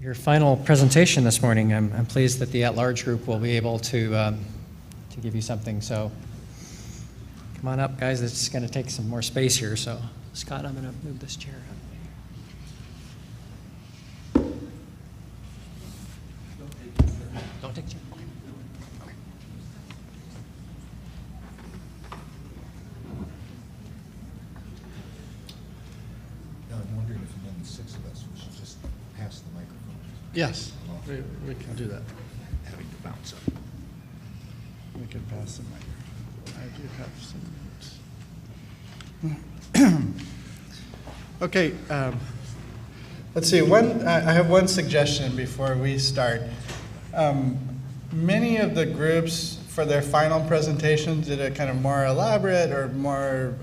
your final presentation this morning. I'm pleased that the at-large group will be able to give you something. So come on up, guys. It's going to take some more space here. So Scott, I'm going to move this chair up. Don't take the chair. Okay. Now, I'm wondering if among the six of us, we should just pass the microphone. Yes, we can do that. Having to bounce up. We can pass the microphone. I do have some notes. Okay, let's see. I have one suggestion before we start. Many of the groups for their final presentations did a kind of more elaborate or more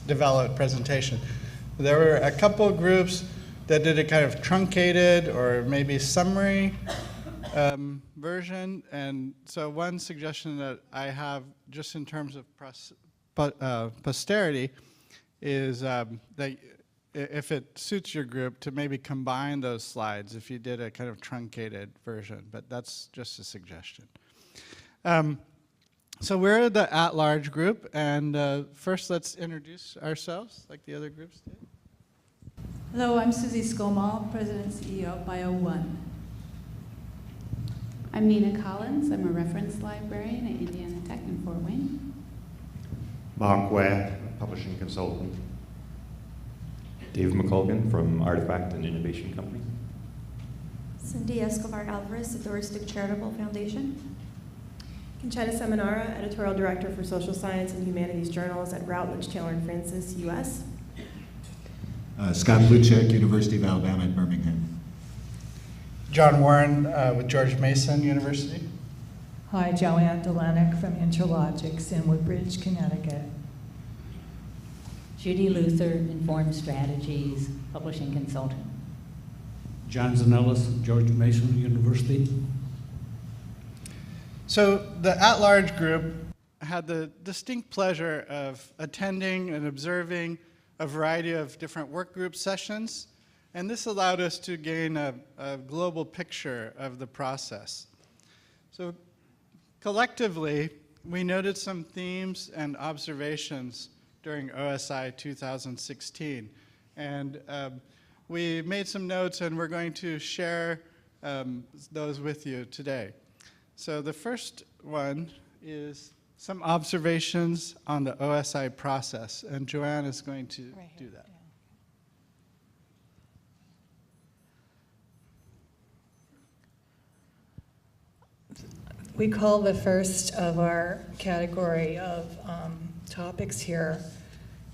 developed presentation. There were a couple of groups that did a kind of truncated or maybe summary version. And so one suggestion that I have just in terms of posterity is that if it suits your group to maybe combine those slides if you did a kind of truncated version, but that's just a suggestion. So we're the at-large group, and first let's introduce ourselves like the other groups did. Hello, I'm Susie Skomal, President and CEO of Bio1. I'm Nina Collins. I'm a reference librarian at Indiana Tech in Fort Wayne. Mark Ware, publishing consultant. Dave McColgan from Artifact and Innovation Company. Cindy Escobar Alvarez, the Touristic Charitable Foundation. Conchetta Seminara, Editorial Director for Social Science and Humanities Journals at Routledge Taylor and Francis, U.S. Scott Bluchek, University of Alabama at Birmingham. John Warren with George Mason University. Hi, Joanne Delenick from Interlogics in Woodbridge, Connecticut. Judy Luther, Informed Strategies, publishing consultant. John Zanellis, George Mason University. So the at-large group had the distinct pleasure of attending and observing a variety of different work group sessions, and this allowed us to gain a global picture of the process. So collectively, we noted some themes and observations during OSI 2016. And we made some notes, and we're going to share those with you today. So the first one is some observations on the OSI process, and Joanne is going to do that. We call the first of our category of topics here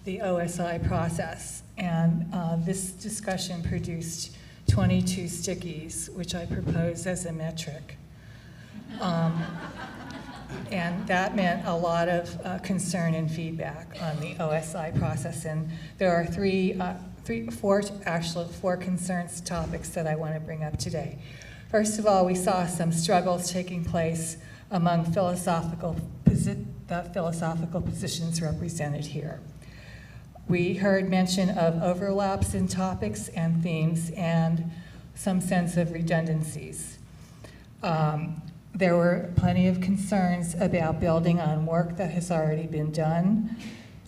the OSI process. And this discussion produced 22 stickies, which I propose as a metric. And that meant a lot of concern and feedback on the OSI process. And there are four concerns topics that I want to bring up today. First of all, we saw some struggles taking place among the philosophical positions represented here. We heard mention of overlaps in topics and themes and some sense of redundancies. There were plenty of concerns about building on work that has already been done,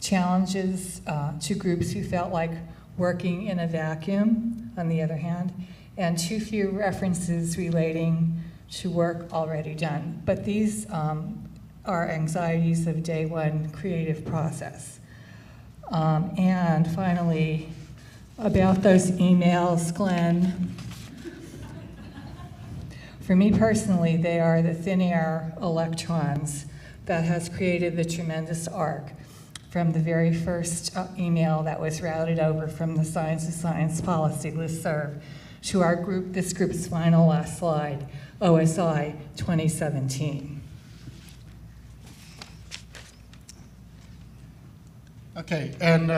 challenges to groups who felt like working in a vacuum, on the other hand, and too few references relating to work already done. But these are anxieties of day one creative process. And finally, about those emails, Glenn, for me personally, they are the thin air electrons that has created the tremendous arc from the very first email that was routed over from the Science of Science policy listserv to our group, this group's final last slide, OSI 2017. Okay, and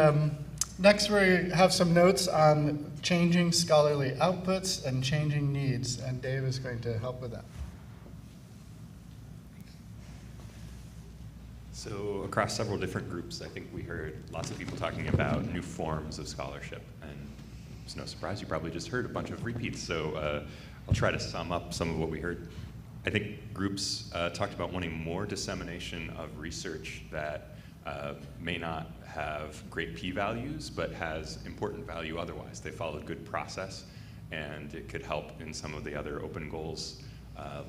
next we have some notes on changing scholarly outputs and changing needs, and Dave is going to help with that. So across several different groups, I think we heard lots of people talking about new forms of scholarship. And it's no surprise, you probably just heard a bunch of repeats, so I'll try to sum up some of what we heard. I think groups talked about wanting more dissemination of research that may not have great p-values, but has important value otherwise. They followed good process, and it could help in some of the other open goals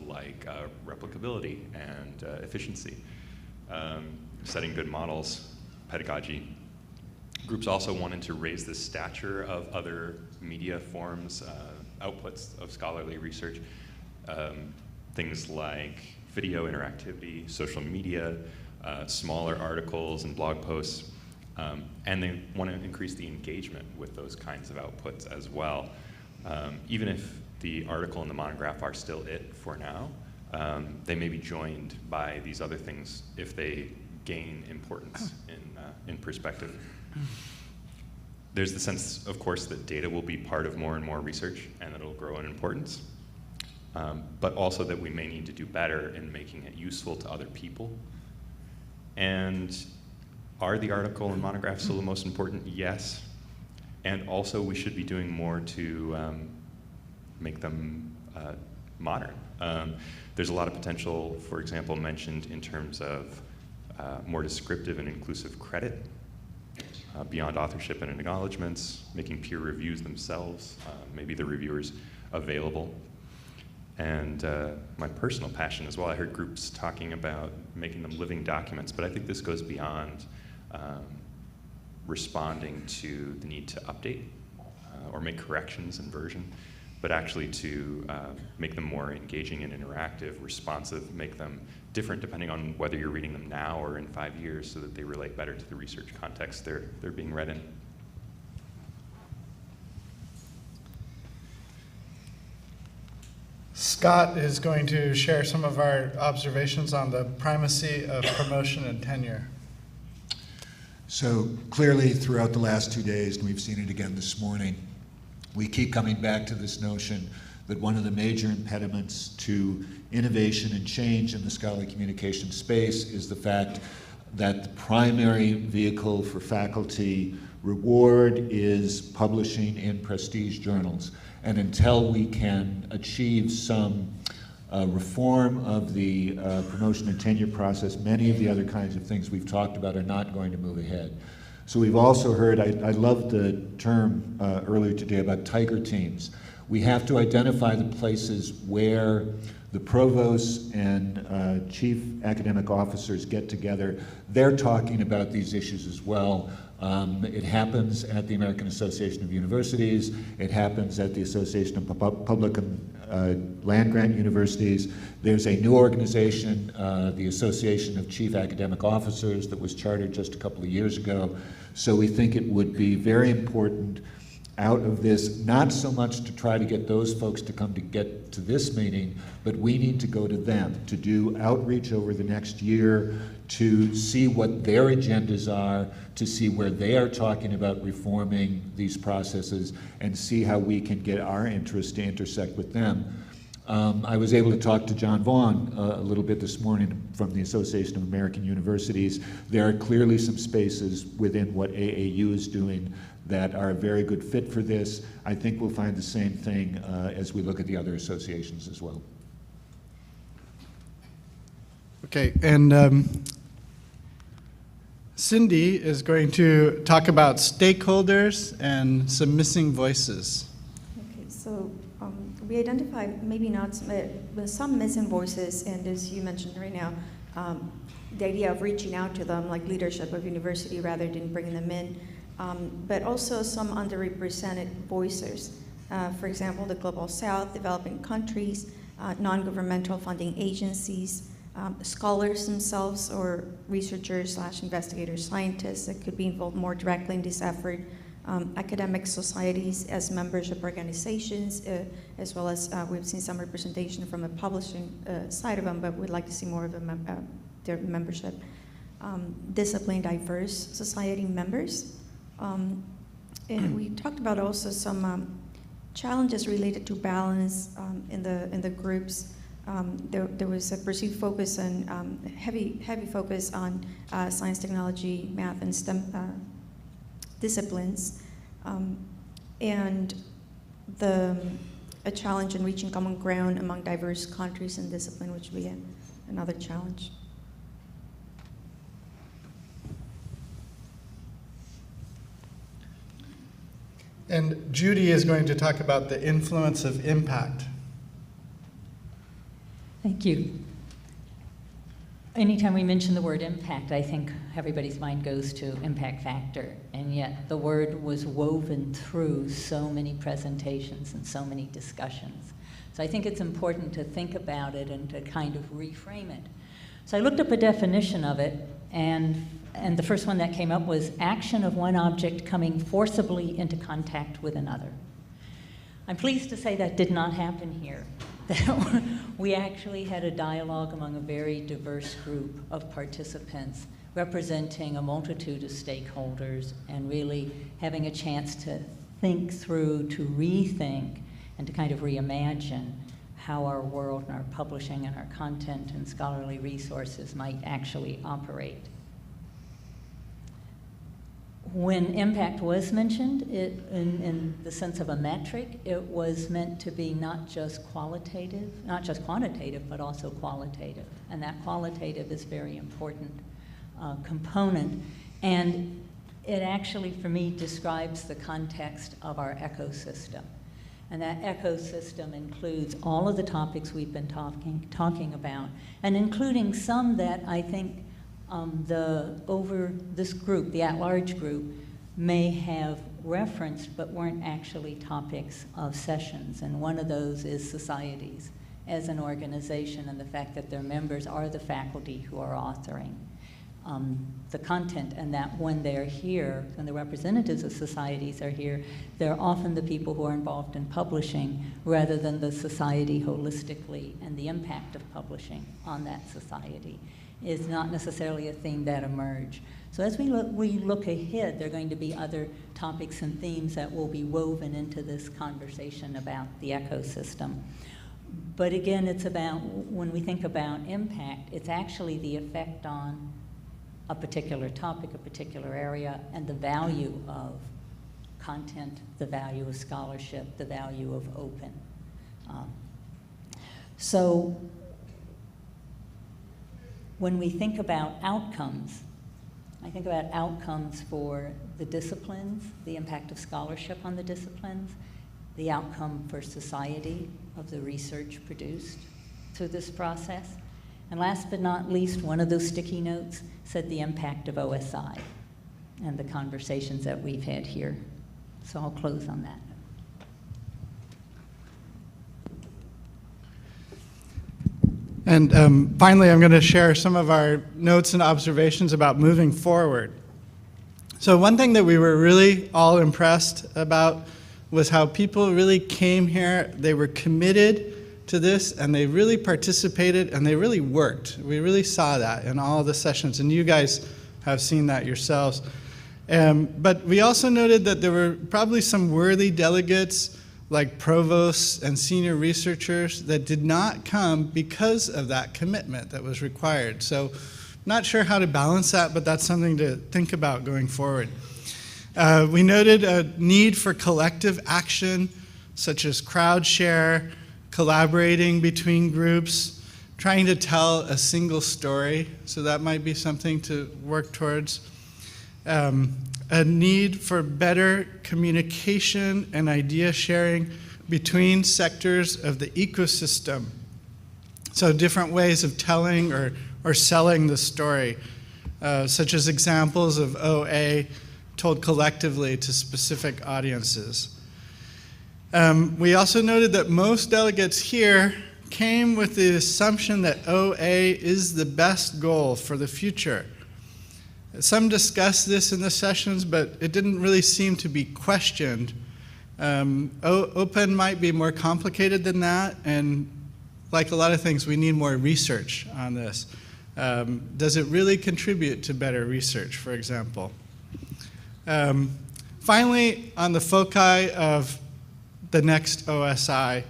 like replicability and efficiency, setting good models, pedagogy. Groups also wanted to raise the stature of other media forms, outputs of scholarly research, things like video interactivity, social media, smaller articles and blog posts, and they want to increase the engagement with those kinds of outputs as well. Even if the article and the monograph are still it for now, they may be joined by these other things if they gain importance in perspective. There's the sense, of course, that data will be part of more and more research and that it'll grow in importance, but also that we may need to do better in making it useful to other people. And are the article and monograph still the most important? Yes. And also we should be doing more to make them modern. There's a lot of potential, for example, mentioned in terms of more descriptive and inclusive credit, beyond authorship and acknowledgements, making peer reviews themselves, maybe the reviewers available. And my personal passion as well, I heard groups talking about making them living documents, but I think this goes beyond responding to the need to update or make corrections in version, but actually to make them more engaging and interactive, responsive, make them different depending on whether you're reading them now or in 5 years, so that they relate better to the research context they're being read in. Scott is going to share some of our observations on the primacy of promotion and tenure. So clearly throughout the last 2 days, and we've seen it again this morning, we keep coming back to this notion that one of the major impediments to innovation and change in the scholarly communication space is the fact that the primary vehicle for faculty reward is publishing in prestige journals. And until we can achieve some reform of the promotion and tenure process, many of the other kinds of things we've talked about are not going to move ahead. So we've also heard, I love the term earlier today about tiger teams. We have to identify the places where the provosts and chief academic officers get together. They're talking about these issues as well. It happens at the American Association of Universities. It happens at the Association of Public and Land-Grant Universities. There's a new organization, the Association of Chief Academic Officers, that was chartered just a couple of years ago. So we think it would be very important out of this, not so much to try to get those folks to come to get to this meeting, but we need to go to them, to do outreach over the next year, to see what their agendas are, to see where they are talking about reforming these processes, and see how we can get our interests to intersect with them. I was able to talk to John Vaughn a little bit this morning from the Association of American Universities. There are clearly some spaces within what AAU is doing that are a very good fit for this. I think we'll find the same thing as we look at the other associations as well. Okay, and Cindy is going to talk about stakeholders and some missing voices. Okay, so we identified maybe not some missing voices, and as you mentioned right now, the idea of reaching out to them, like leadership of university, rather than bringing them in, but also some underrepresented voices. For example, the Global South, developing countries, non-governmental funding agencies, scholars themselves, or researchers / investigators, scientists that could be involved more directly in this effort, academic societies as membership organizations, as well as we've seen some representation from the publishing side of them, but we'd like to see more of their membership. Discipline diverse society members. And we talked about also some challenges related to balance in the groups. There was a perceived focus on heavy focus on science, technology, math, and STEM disciplines, and a challenge in reaching common ground among diverse countries and discipline, which would be another challenge. And Judy is going to talk about the influence of impact. Thank you. Anytime we mention the word impact, I think everybody's mind goes to impact factor, and yet the word was woven through so many presentations and so many discussions. So I think it's important to think about it and to kind of reframe it. So I looked up a definition of it, and the first one that came up was action of one object coming forcibly into contact with another. I'm pleased to say that did not happen here. We actually had a dialogue among a very diverse group of participants representing a multitude of stakeholders and really having a chance to think through, to rethink, and to kind of reimagine how our world and our publishing and our content and scholarly resources might actually operate. When impact was mentioned, in the sense of a metric, it was meant to be not just qualitative, not just quantitative, but also qualitative. And that qualitative is a very important component. And it actually, for me, describes the context of our ecosystem. And that ecosystem includes all of the topics we've been talking about, and including some that I think this group, the at-large group, may have referenced but weren't actually topics of sessions. And one of those is societies as an organization and the fact that their members are the faculty who are authoring the content, and that when they're here, when the representatives of societies are here, they're often the people who are involved in publishing rather than the society holistically, and the impact of publishing on that society is not necessarily a theme that emerge. So as we look ahead, there are going to be other topics and themes that will be woven into this conversation about the ecosystem. But again, it's about, when we think about impact, it's actually the effect on a particular topic, a particular area, and the value of content, the value of scholarship, the value of open. So when we think about outcomes, I think about outcomes for the disciplines, the impact of scholarship on the disciplines, the outcome for society of the research produced through this process. And last but not least, one of those sticky notes said the impact of OSI and the conversations that we've had here. So I'll close on that. And finally, I'm going to share some of our notes and observations about moving forward. So one thing that we were really all impressed about was how people really came here. They were committed to this, and they really participated, and they really worked. We really saw that in all the sessions, and you guys have seen that yourselves. But we also noted that there were probably some worthy delegates like provosts and senior researchers that did not come because of that commitment that was required. So not sure how to balance that, but that's something to think about going forward. We noted a need for collective action, such as crowd share, collaborating between groups, trying to tell a single story. So that might be something to work towards. A need for better communication and idea sharing between sectors of the ecosystem. So different ways of telling or selling the story, such as examples of OA told collectively to specific audiences. We also noted that most delegates here came with the assumption that OA is the best goal for the future. Some discussed this in the sessions, but it didn't really seem to be questioned. Open might be more complicated than that, and like a lot of things, we need more research on this. Does it really contribute to better research, for example? Finally, on the foci of the next OSI,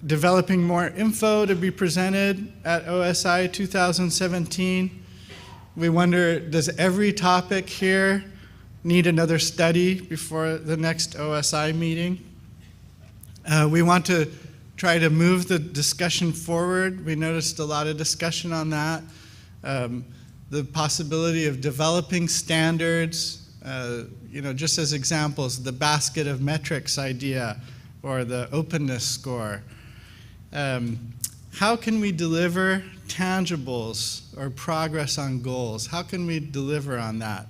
developing more info to be presented at OSI 2017. We wonder, does every topic here need another study before the next OSI meeting. We want to try to move the discussion forward. We noticed a lot of discussion on that. The possibility of developing standards, just as examples, the basket of metrics idea or the openness score. How can we deliver tangibles or progress on goals? How can we deliver on that?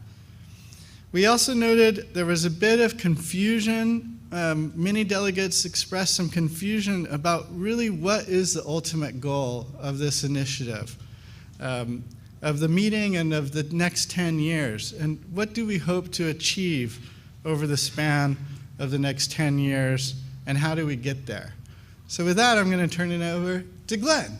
We also noted there was a bit of confusion. Many delegates expressed some confusion about really what is the ultimate goal of this initiative, of the meeting and of the next 10 years, and what do we hope to achieve over the span of the next 10 years, and how do we get there? So with that, I'm going to turn it over to Glenn.